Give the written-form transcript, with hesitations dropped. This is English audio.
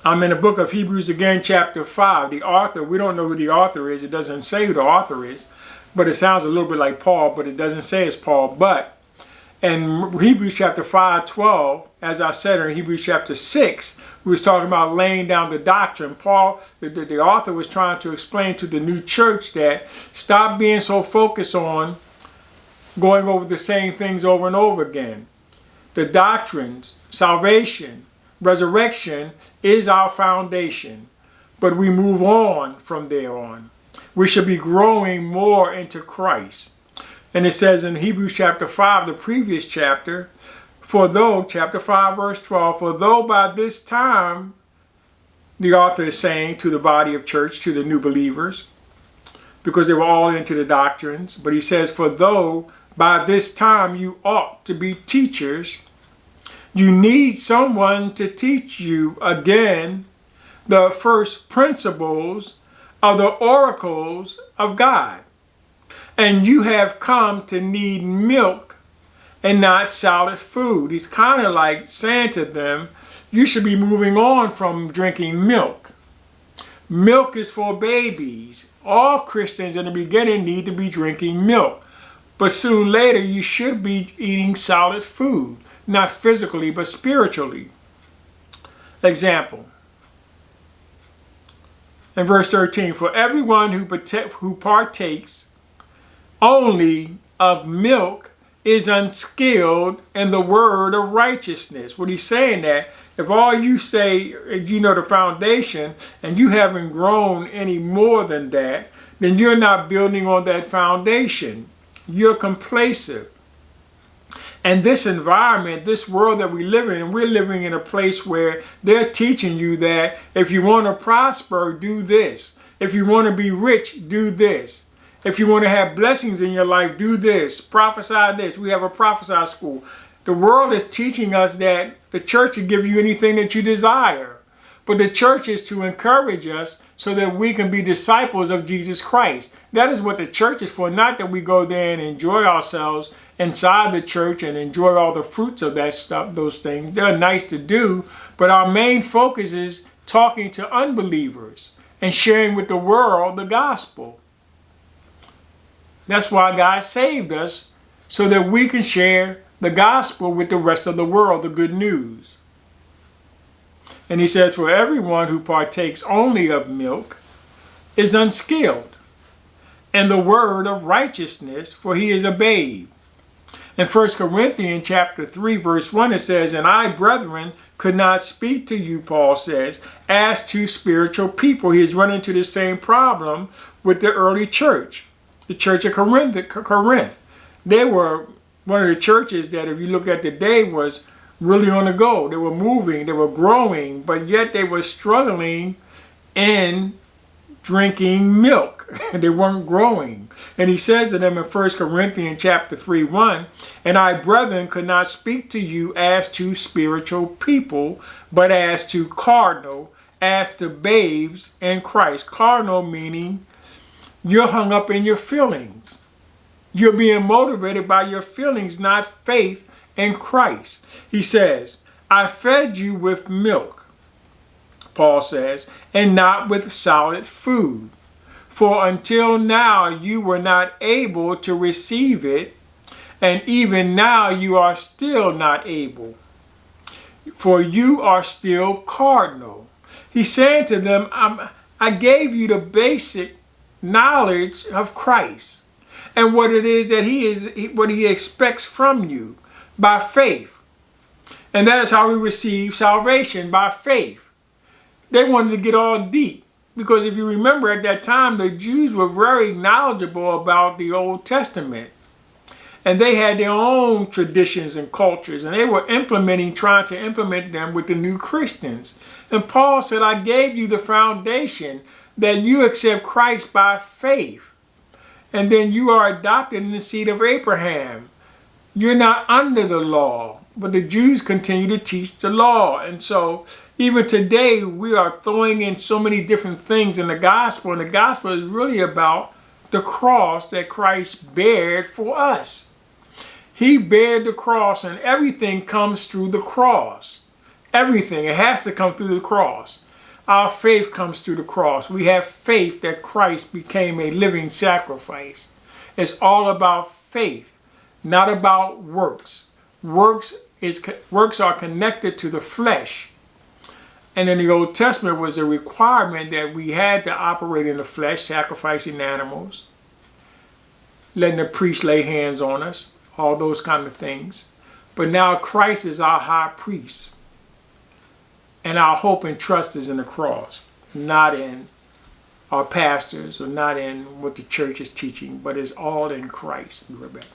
I'm in the book of Hebrews again, chapter 5. The author, we don't know who the author is. It doesn't say who the author is, but it sounds a little bit like Paul, but it doesn't say it's Paul. But in Hebrews chapter 5:12, as I said, in Hebrews chapter 6, we was talking about laying down the doctrine. Paul, the author, was trying to explain to the new church that stop being so focused on going over the same things over and over again. The doctrines, salvation, resurrection is our foundation, but we move on from there on. We should be growing more into Christ. And it says in Hebrews chapter 5, the previous chapter, chapter 5 verse 12, for though by this time, the author is saying to the body of church, to the new believers, because they were all into the doctrines, but he says, for though by this time you ought to be teachers, you need someone to teach you again the first principles of the oracles of God. And you have come to need milk and not solid food. He's kind of like saying to them, you should be moving on from drinking milk. Milk is for babies. All Christians in the beginning need to be drinking milk. But soon later, you should be eating solid food. Not physically, but spiritually. Example. In verse 13, for everyone who partakes only of milk is unskilled in the word of righteousness. What he's saying that if all you say, you know the foundation, and you haven't grown any more than that, then you're not building on that foundation. You're complacent. And this environment, this world that we live in, we're living in a place where they're teaching you that if you want to prosper, do this. If you want to be rich, do this. If you want to have blessings in your life, do this. Prophesy this. We have a prophesy school. The world is teaching us that the church will give you anything that you desire. But the church is to encourage us so that we can be disciples of Jesus Christ. That is what the church is for, not that we go there and enjoy ourselves inside the church and enjoy all the fruits of that stuff, those things. They're nice to do, but our main focus is talking to unbelievers and sharing with the world the gospel. That's why God saved us, so that we can share the gospel with the rest of the world, the good news. And he says, for everyone who partakes only of milk is unskilled in the word of righteousness, for he is a babe. In 1 Corinthians chapter 3, verse 1, it says, and I, brethren, could not speak to you, Paul says, as to spiritual people. He is running into the same problem with the early church, the church of Corinth. They were one of the churches that, if you look at today, was really on the go. They were moving, they were growing, but yet they were struggling in drinking milk. They weren't growing. And he says to them in 1 Corinthians chapter 3:1, and I, brethren, could not speak to you as to spiritual people, but as to carnal, as to babes in Christ. Carnal meaning you're hung up in your feelings. You're being motivated by your feelings, not faith in Christ. He says, I fed you with milk, Paul says, and not with solid food. For until now you were not able to receive it, and even now you are still not able, for you are still carnal. He's saying to them, I gave you the basic knowledge of Christ and what it is that what he expects from you by faith. And that is how we receive salvation, by faith. They wanted to get all deep, because if you remember, at that time the Jews were very knowledgeable about the Old Testament, and they had their own traditions and cultures, and they were trying to implement them with the new Christians. And Paul said, I gave you the foundation that you accept Christ by faith, and then you are adopted in the seed of Abraham. You're not under the law, but the Jews continue to teach the law. And so even today we are throwing in so many different things in the gospel, and the gospel is really about the cross that Christ bared for us. He bared the cross, and everything comes through the cross. Everything. It has to come through the cross. Our faith comes through the cross. We have faith that Christ became a living sacrifice. It's all about faith, not about works. Works are connected to the flesh. And in the Old Testament was a requirement that we had to operate in the flesh, sacrificing animals, letting the priest lay hands on us, all those kind of things. But now Christ is our high priest. And our hope and trust is in the cross, not in our pastors or not in what the church is teaching, but it's all in Christ.